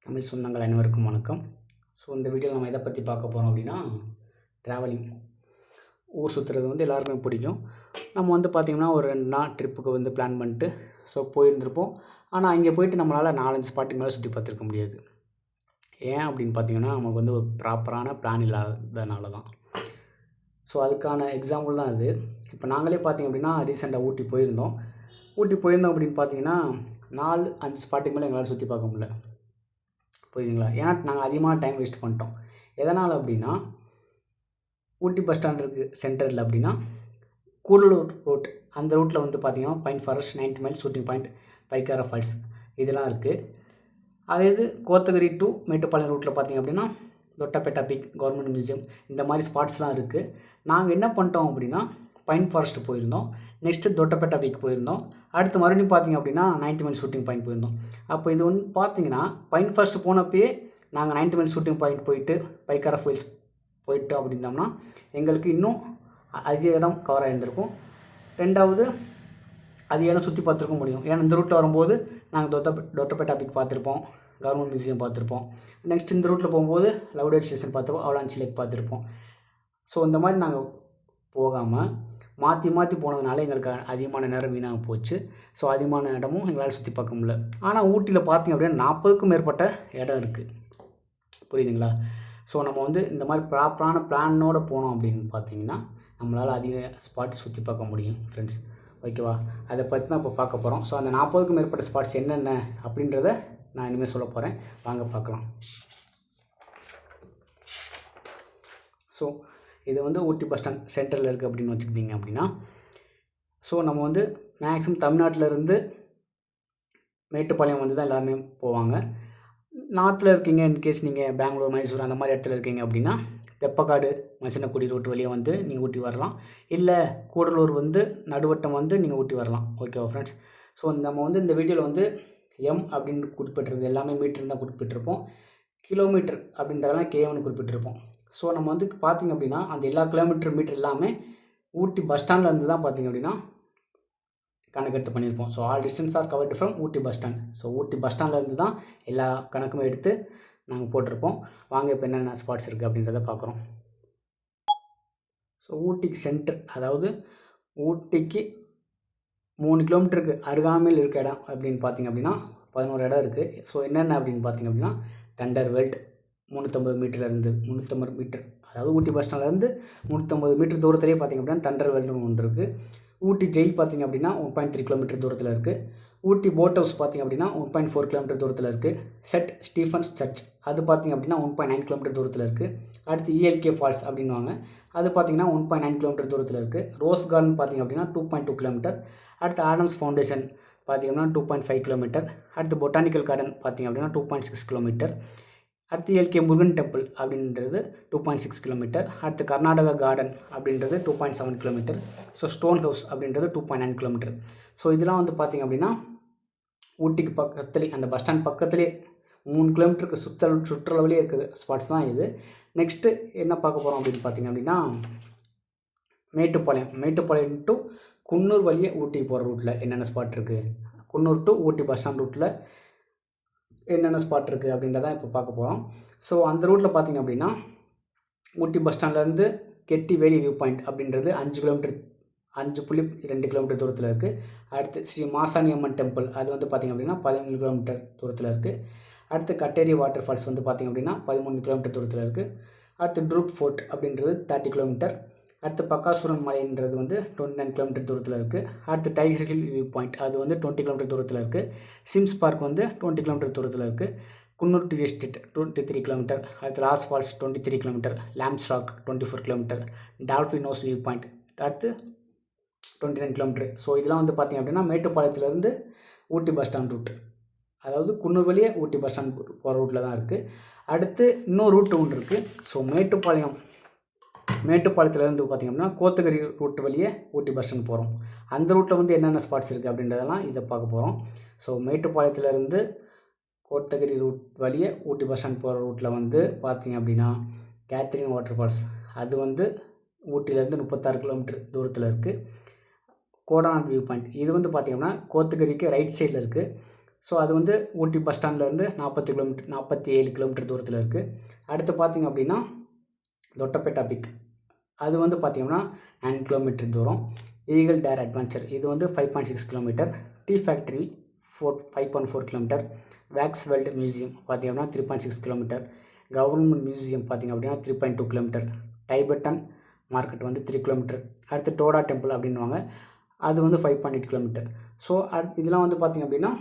தமிழ் சொந்தங்கள் அனைவருக்கும் வணக்கம். ஸோ இந்த வீடியோவில் நம்ம எதை பற்றி பார்க்க போகிறோம் அப்படின்னா, ட்ராவலிங். ஊர் சுற்றுறது வந்து எல்லாருக்குமே பிடிக்கும். நம்ம வந்து பார்த்திங்கன்னா ஒரு 2 நாள் ட்ரிப்புக்கு வந்து பிளான் பண்ணிட்டு போயிருந்திருப்போம். ஆனால் அங்கே போயிட்டு நம்மளால் 4-5 ஸ்பாட்டுக்கு மேலே சுற்றி பார்த்துருக்க முடியாது. ஏன் அப்படின்னு பார்த்திங்கன்னா, நமக்கு வந்து ஒரு ப்ராப்பரான பிளான் இல்லாதனால தான். ஸோ அதுக்கான எக்ஸாம்பிள் தான் இது. இப்போ நாங்களே பார்த்திங்க அப்படின்னா ரீசெண்டாக ஊட்டி போயிருந்தோம் அப்படின்னு பார்த்திங்கன்னா 4-5 ஸ்பாட்டுக்கு மேலே எங்களால் சுற்றி பார்க்க முடியல. புரியுதுங்களா? ஏன்னா நாங்கள் அதிகமாக டைம் வேஸ்ட் பண்ணிட்டோம். எதனால் அப்படின்னா, ஊட்டி பஸ் ஸ்டாண்ட் இருக்குது சென்டரில் அப்படின்னா, கூடலூர் ரோட் அந்த ரூட்டில் வந்து பார்த்திங்கன்னா pine forest, 9 miles, shooting point, Pykara falls இதெல்லாம் இருக்குது. அதே இது கோத்தகிரி டு மேட்டுப்பாளையம் ரூட்டில் பார்த்திங்க அப்படின்னா தொட்டபெட்டா பீக், கவர்மெண்ட் மியூசியம் இந்த மாதிரி ஸ்பாட்ஸ்லாம் இருக்குது. நாங்கள் என்ன பண்ணிட்டோம் அப்படின்னா பைன் ஃபாரஸ்ட் போயிருந்தோம், நெக்ஸ்ட்டு தொட்டபெட்டா பீக் போயிருந்தோம், அடுத்து மறுபடியும் பார்த்திங்க அப்படின்னா 9 மைல் ஷூட்டிங் பாயிண்ட் போயிருந்தோம். அப்போ இது வந்து பார்த்திங்கன்னா பைன் ஃபாரஸ்ட் போனப்பயே நாங்கள் 9 மைல் ஷூட்டிங் பாயிண்ட் போயிட்டு பைக்காரா ஃபால்ஸ் போயிட்டு அப்படின்னோம்னா எங்களுக்கு இன்னும் அதிக இடம் கவர் ஆகியிருந்திருக்கும். ரெண்டாவது அதிக இடம் சுற்றி பார்த்துருக்க முடியும். ஏன்னா இந்த ரூட்டில் வரும்போது நாங்கள் தொட்டபெட்டா பீக் பார்த்துருப்போம், கவர்மெண்ட் மியூசியம் பார்த்துருப்போம். நெக்ஸ்ட் இந்த ரூட்டில் போகும்போது லவ்டேட் ஸ்டேஷன் பார்த்துருப்போம், அவலாஞ்சி லேக் பார்த்துருப்போம். ஸோ இந்த மாதிரி நாங்கள் போகாமல் மாற்றி போனதுனால எங்களுக்கு அதிகமான நேரம் வீணாக போச்சு. ஸோ அதிகமான இடமும் எங்களால் சுற்றி பார்க்க முடியல. ஆனால் ஊட்டியில் பார்த்திங்க அப்படின்னா 40க்கும் மேற்பட்ட இடம் இருக்குது. புரியுதுங்களா? ஸோ நம்ம வந்து இந்த மாதிரி ப்ராப்பரான பிளானோடு போனோம் அப்படின்னு பார்த்திங்கன்னா நம்மளால் அதிக ஸ்பாட்ஸ் சுற்றி பார்க்க முடியும் ஃப்ரெண்ட்ஸ். ஓகேவா? அதை பற்றி தான் இப்போ பார்க்க போகிறோம். ஸோ அந்த 40க்கும் மேற்பட்ட ஸ்பாட்ஸ் என்னென்ன அப்படின்றத நான் இனிமேல் சொல்ல போகிறேன். வாங்க பார்க்கலாம். ஸோ இது வந்து ஊட்டி பஸ் ஸ்டாண்ட் சென்டரில் இருக்குது அப்படின்னு வச்சுக்கிட்டிங்க அப்படின்னா, ஸோ நம்ம வந்து மேக்ஸிமம் தமிழ்நாட்டிலேருந்து மேட்டுப்பாளையம் வந்து தான் எல்லாருமே போவாங்க. நார்த்தில் இருக்கீங்க, இன்கேஸ் நீங்கள் பெங்களூர், மைசூர் அந்த மாதிரி இடத்துல இருக்கீங்க அப்படின்னா தெப்பக்காடு, மசினக்குடி ரூட் வழியாக வந்து நீங்கள் ஊட்டி வரலாம். இல்லை கூடலூர் வந்து நடுவட்டம் வந்து நீங்கள் ஊட்டி வரலாம். ஓகேவா ஃப்ரெண்ட்ஸ்? ஸோ நம்ம வந்து இந்த வீடியோவில் வந்து எம் அப்படின்னு குறிப்பிட்டிருது எல்லாமே மீட்டர் தான் குறிப்பிட்டிருப்போம். கிலோமீட்டர் அப்படின்றதெல்லாம் கேஎம்னு குறிப்பிட்டிருப்போம். ஸோ நம்ம வந்து பார்த்திங்க அப்படின்னா அந்த எல்லா கிலோமீட்டர் மீட்டர் எல்லாமே ஊட்டி பஸ் ஸ்டாண்டில் இருந்து தான் பார்த்திங்க அப்படின்னா கணக்கெடுத்து பண்ணியிருப்போம். So all distance are covered from Ooty bus stand. So Ooty bus ஸ்டாண்டில் இருந்து தான் எல்லா கணக்குமே எடுத்து நாங்கள் போட்டிருப்போம். வாங்க இப்போ என்னென்ன ஸ்பாட்ஸ் இருக்குது அப்படின்றத பார்க்குறோம். ஸோ ஊட்டிக்கு சென்டர், அதாவது ஊட்டிக்கு 3 கிலோமீட்டருக்கு அருகாமையில் இருக்க இடம் அப்படின்னு பார்த்திங்க அப்படின்னா 11 இடம் இருக்குது. ஸோ என்னென்ன அப்படின்னு பார்த்திங்க அப்படின்னா தண்டர் வெல்ட் 350 மீட்டர்லேருந்து 350 மீட்டர், அதாவது ஊட்டி பஸ் ஸ்டாண்ட்லேருந்து 350 மீட்டர் தூரத்துலேயே பார்த்திங்க அப்படின்னா தண்டர் வெல்ட்னு ஒன்று இருக்குது. ஊட்டி ஜெயில் பார்த்திங்க அப்படின்னா 1.3 கிலோமீட்டர் தூரத்தில் இருக்குது. ஊட்டி போட் ஹவுஸ் பார்த்திங்க அப்படின்னா 1.4 கிலோமீட்டர் தூரத்தில் இருக்குது. செட் ஸ்டீஃபன்ஸ் சர்ச் அது பார்த்திங்க அப்படின்னா 1.9 கிலோமீட்டர் தூரத்தில் இருக்குது. அடுத்து இஎல்கே ஃபால்ஸ் அப்படின்வாங்க, அது பார்த்திங்கன்னா 1.9 கிலோமீட்டர் தூரத்தில் இருக்குது. ரோஸ் கார்டன் பார்த்திங்க அப்படின்னா 2.2 கிலோமீட்டர். அடுத்து ஆடம்ஸ் ஃபவுண்டேஷன் பார்த்திங்கன்னா 2.5 கிலோமீட்டர். அடுத்து பொட்டானிக்கல் கார்டன் பார்த்திங்க அப்படின்னா 2.6 கிலோமீட்டர். அடுத்து எல்கே முருகன் டெம்பிள் அப்படின்றது 2.6 கிலோமீட்டர். அடுத்து கர்நாடகா கார்டன் அப்படின்றது 2.7 கிலோமீட்டர். ஸோ ஸ்டோன் ஹவுஸ் அப்படின்றது 2.9 கிலோமீட்டர். ஸோ இதெல்லாம் வந்து பார்த்திங்க அப்படின்னா ஊட்டிக்கு பக்கத்துலேயே அந்த பஸ் ஸ்டாண்ட் பக்கத்துலேயே 3 கிலோமீட்டருக்கு சுற்றளவுலேயே இருக்குது ஸ்பாட்ஸ் தான் இது. நெக்ஸ்ட்டு என்ன பார்க்க போகிறோம் அப்படின்னு பார்த்திங்க அப்படின்னா மேட்டுப்பாளையம் டு குன்னூர் வழியே ஊட்டிக்கு போகிற ரூட்டில் என்னென்ன ஸ்பாட் இருக்குது, Coonoor to Ooty bus stand ரூட்டில் என்னென்ன ஸ்பாட் இருக்குது அப்படின்றதான் இப்போ பார்க்க போகிறோம். ஸோ அந்த ரூட்டில் பார்த்திங்க அப்படின்னா ஊட்டி பஸ் ஸ்டாண்ட்லேருந்து கெட்டி வேலி வியூ பாயிண்ட் அப்படின்றது 5.2 கிலோமீட்டர் தூரத்தில் இருக்குது. அடுத்து ஸ்ரீ மாசாணி அம்மன் டெம்பிள் அது வந்து பார்த்திங்க அப்படின்னா 17 கிலோமீட்டர் தூரத்தில் இருக்குது. அடுத்து கட்டேரி வாட்டர் ஃபால்ஸ் வந்து பார்த்திங்க அப்படின்னா 13 கிலோமீட்டர் தூரத்தில் இருக்குது. அடுத்து ட்ரூக் ஃபோர்ட் அப்படின்றது 30 கிலோமீட்டர். அடுத்து பக்காசுரன் மலைன்றது வந்து 29 கிலோமீட்டர் தூரத்தில் இருக்குது. அடுத்து டைகர் ஹில் வியூ பாயிண்ட் அது வந்து 20 கிலோமீட்டர் தூரத்தில் இருக்குது. சிம்ஸ் பார்க் வந்து 20 கிலோமீட்டர் தூரத்தில் இருக்குது. Coonoor tea estate 23 kilometre. அடுத்து Law's Falls 23 kilometre. Lamb's Rock 24 kilometre. Dolphin's Nose view point அடுத்து 29 கிலோமீட்டர். ஸோ இதெல்லாம் வந்து பார்த்திங்க அப்படின்னா மேட்டுப்பாளையத்துலேருந்து ஊட்டி பஸ் ஸ்டாண்ட் ரூட், அதாவது குன்னூர் வழியே ஊட்டி பஸ் ஸ்டாண்ட் போகிற ரூட்டில் தான் இருக்குது. அடுத்து இன்னொரு ரூட்டு ஒன்று இருக்குது. ஸோ மேட்டுப்பாளையத்துலேருந்து பார்த்திங்க அப்படின்னா கோத்தகிரி ரூட் வழியே ஊட்டி பஸ் ஸ்டாண்ட் போகிறோம். அந்த ரூட்டில் வந்து என்னென்ன ஸ்பாட்ஸ் இருக்குது அப்படின்றதெல்லாம் இதை பார்க்க போகிறோம். ஸோ மேட்டுப்பாளையத்துலேருந்து கோத்தகிரி ரூட் வழியே ஊட்டி பஸ் ஸ்டாண்ட் போகிற ரூட்டில் வந்து பார்த்திங்க அப்படின்னா கேத்ரின் வாட்டர் ஃபால்ஸ் அது வந்து ஊட்டியிலேருந்து 36 கிலோமீட்டர் தூரத்தில் இருக்குது. கோடாநாட் வியூ பாயிண்ட் இது வந்து பார்த்திங்கன்னா கோத்தகிரிக்கு ரைட் சைடில் இருக்குது. ஸோ அது வந்து ஊட்டி பஸ் ஸ்டாண்ட்லேருந்து 47 கிலோமீட்டர் தூரத்தில் இருக்குது. அடுத்து பார்த்திங்க அப்படின்னா தொட்டபெட்டா பீக், அது வந்து பார்த்திங்கன்னா 9 கிலோமீட்டர் தூரம். ஈகிள் டேர் அட்வென்ச்சர் இது வந்து 5.6 kilometre. Tea factory 5.4 kilometre. Wax world museum பார்த்திங்க அப்படின்னா 3.6 கிலோமீட்டர். கவர்மெண்ட் மியூசியம் பார்த்திங்க அப்படின்னா 3.2 கிலோமீட்டர். டைபெட்டன் மார்க்கெட் வந்து 3 கிலோமீட்டர். அடுத்து டோடா டெம்பிள் அப்படின்வாங்க, அது வந்து 5.8 கிலோமீட்டர். ஸோ இதெல்லாம் வந்து பார்த்திங்க அப்படின்னா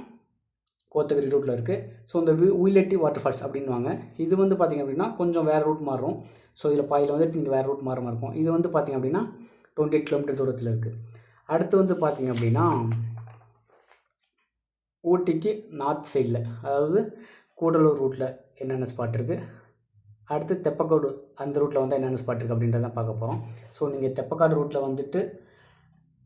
கோத்தகிரி ரூட்டில் இருக்குது. ஸோ இந்த உயிலெட்டி வாட்டர் ஃபால்ஸ் அப்படின்வாங்க, இது வந்து பார்த்திங்க அப்படின்னா கொஞ்சம் வேறு ரூட் மாறும். ஸோ இதில் பாதியில் வந்துட்டு நீங்கள் வேறு ரூட் மாற மாதிரி இருக்கும். இது வந்து பார்த்திங்க அப்படின்னா 28 கிலோமீட்டர் தூரத்தில் இருக்குது. அடுத்து வந்து பார்த்திங்க அப்படின்னா ஊட்டிக்கு நார்த் சைடில், அதாவது கூடலூர் ரூட்டில் என்னென்ன ஸ்பாட் இருக்குது, அடுத்து தெப்பக்காடு அந்த ரூட்டில் வந்து என்னென்ன ஸ்பாட் இருக்குது அப்படின்றத பார்க்க போகிறோம். ஸோ நீங்கள் தெப்பக்காடு ரூட்டில் வந்துட்டு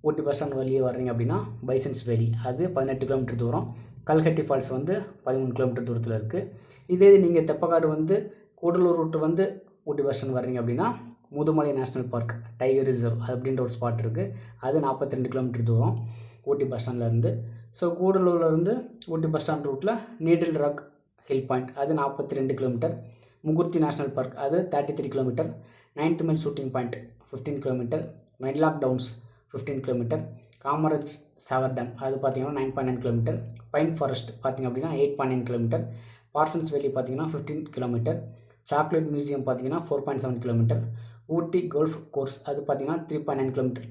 ஊட்டி பஸ் ஸ்டாண்ட் வழியே வர்றீங்க அப்படின்னா பைசன்ஸ் வேலி, அது 18 கிலோமீட்டர் தூரம். கல்கட்டி ஃபால்ஸ் வந்து 13 கிலோமீட்டர் தூரத்தில் இருக்குது. இதே நீங்கள் தெப்பக்காடு வந்து கூடலூர் ரூட்டு வந்து ஊட்டி பஸ் ஸ்டாண்ட் வர்றீங்க அப்படின்னா Mudumalai national park tiger reserve அப்படின்ற ஒரு ஸ்பாட் இருக்குது, அது 42 கிலோமீட்டர் தூரம் ஊட்டி பஸ் ஸ்டாண்ட்லேருந்து. ஸோ கூடலூர்லேருந்து ஊட்டி பஸ் ஸ்டாண்ட் ரூட்டில் நீடில் ராக் ஹில் பாயிண்ட், அது 42 கிலோமீட்டர். முகுர்த்தி நேஷ்னல் பார்க், அது 33 kilometre. 9th mile shooting point 15 kilometre. Metlock Downs 15 kilometre. Kamaraj Sagar dam, அது பார்த்திங்கன்னா 9.9 கிலோமீட்டர். பைன் ஃபாரஸ்ட் பார்த்திங்க அப்படின்னா 8.9 கிலோமீட்டர். பார்சன்ஸ் வேலி பார்த்திங்கன்னா 15 கிலோமீட்டர். சாக்லேட் மியூசியம் பார்த்திங்கன்னா 4.7 கிலோமீட்டர். ஊட்டி கோல்ஃப் கோர்ஸ், அது பார்த்திங்கன்னா 3.9 கிலோமீட்டர்.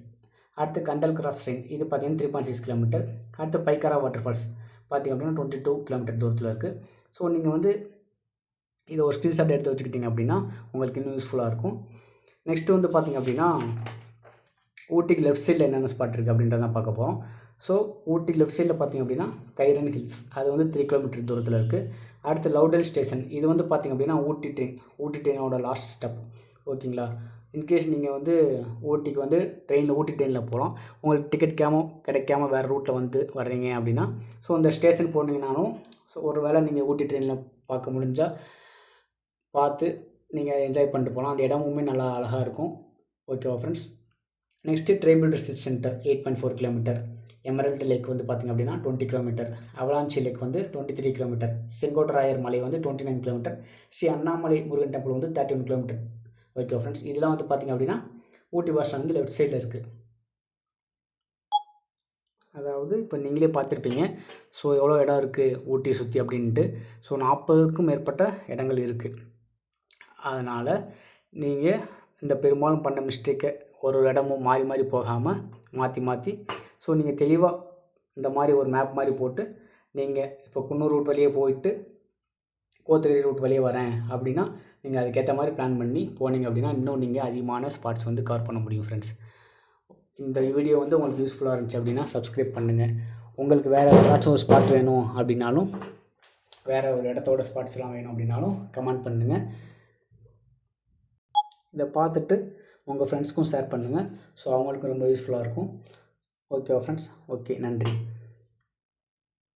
அடுத்து கண்டல் கிராஸ் ட்ரெயின், இது பார்த்திங்கன்னா 3.6 கிலோமீட்டர். அடுத்து பைக்காரா வாட்டர் ஃபால்ஸ் பார்த்திங்க அப்படின்னா 22 கிலோமீட்டர் தூரத்தில் இருக்குது. ஸோ நீங்கள் வந்து இதை ஒரு ஸ்க்ரீன்ஷாட் எடுத்து வச்சுக்கிட்டிங்க அப்படின்னா உங்களுக்கு இன்னும் யூஸ்ஃபுல்லாக இருக்கும். நெக்ஸ்ட்டு வந்து பார்த்திங்க அப்படின்னா ஊட்டிக்கு லெஃப்ட் சைடில் என்னென்ன ஸ்பாட் இருக்குது அப்படின்றத பார்க்க போகிறோம். ஸோ ஊட்டி லெஃப்ட் சைடில் பார்த்திங்க அப்படின்னா கைரன் ஹில்ஸ், அது வந்து 3 கிலோமீட்டர் தூரத்தில் இருக்குது. அடுத்து லவுடல் ஸ்டேஷன், இது வந்து பார்த்திங்க அப்படின்னா ஊட்டி ட்ரெயினோட லாஸ்ட் ஸ்டாப், ஓகேங்களா. இன்கேஸ் நீங்கள் வந்து ஊட்டிக்கு வந்து ஊட்டி ட்ரெயினில் போகலாம், உங்களுக்கு டிக்கெட் கிடைக்காம வேறு ரூட்டில் வந்து வர்றீங்க அப்படின்னா ஸோ இந்த ஸ்டேஷன் போனீங்கன்னாலும் ஸோ ஒரு வேளை நீங்கள் ஊட்டி ட்ரெயினில் பார்க்க முடிஞ்சால் பார்த்து நீங்கள் என்ஜாய் பண்ணிட்டு போகலாம். அந்த இடமுமே நல்லா அழகாக இருக்கும். ஓகேவா friends. Next tribal research centre 8.4 kilometre. Emerald lake வந்து பார்த்திங்க அப்படின்னா 20 கிலோமீட்டர். அவலாஞ்சி லேக் வந்து 23 கிலோமீட்டர். செங்கோட்டராயர் மலை வந்து 29 கிலோமீட்டர். ஸ்ரீ அண்ணாமலை முருகன் டெம்பிள் வந்து 31 கிலோமீட்டர். ஓகே ஃப்ரெண்ட்ஸ், இதெல்லாம் வந்து பார்த்திங்க அப்படின்னா ஊட்டி பஸ் ஸ்டாண்ட் வந்து லெஃப்ட் சைடில் இருக்குது. அதாவது இப்போ நீங்களே பார்த்துருப்பீங்க ஸோ எவ்வளோ இடம் இருக்குது ஊட்டி சுற்றி அப்படின்ட்டு. ஸோ 40க்கும் மேற்பட்ட இடங்கள் இருக்குது. அதனால் நீங்கள் இந்த பெரும்பாலும் பண்ண மிஸ்டேக்கை ஒரு இடமும் மாறி மாறி போகாமல் மாற்றி ஸோ நீங்கள் தெளிவாக இந்த மாதிரி ஒரு மேப் மாதிரி போட்டு நீங்கள் இப்போ குன்னூர் ரூட் வழியே போயிட்டு கோத்தகிரி ரூட் வழியே வரேன் அப்படின்னா நீங்கள் அதுக்கேற்ற மாதிரி பிளான் பண்ணி போனீங்க அப்படின்னா இன்னும் நீங்கள் அதிகமான ஸ்பாட்ஸ் வந்து கவர் பண்ண முடியும் ஃப்ரெண்ட்ஸ். இந்த வீடியோ வந்து உங்களுக்கு யூஸ்ஃபுல்லாக இருந்துச்சு அப்படின்னா சப்ஸ்கிரைப் பண்ணுங்கள். உங்களுக்கு வேறு ஏதாச்சும் ஒரு ஸ்பாட் வேணும் அப்படின்னாலும், வேறு ஒரு இடத்தோட ஸ்பாட்ஸ்லாம் வேணும் அப்படின்னாலும் கமெண்ட் பண்ணுங்கள். இதை பார்த்துட்டு உங்கள் ஃப்ரெண்ட்ஸ்க்கும் ஷேர் பண்ணுங்கள். ஸோ அவங்களுக்கும் ரொம்ப யூஸ்ஃபுல்லாக இருக்கும். ஓகேவா ஃப்ரெண்ட்ஸ். ஓகே, நன்றி.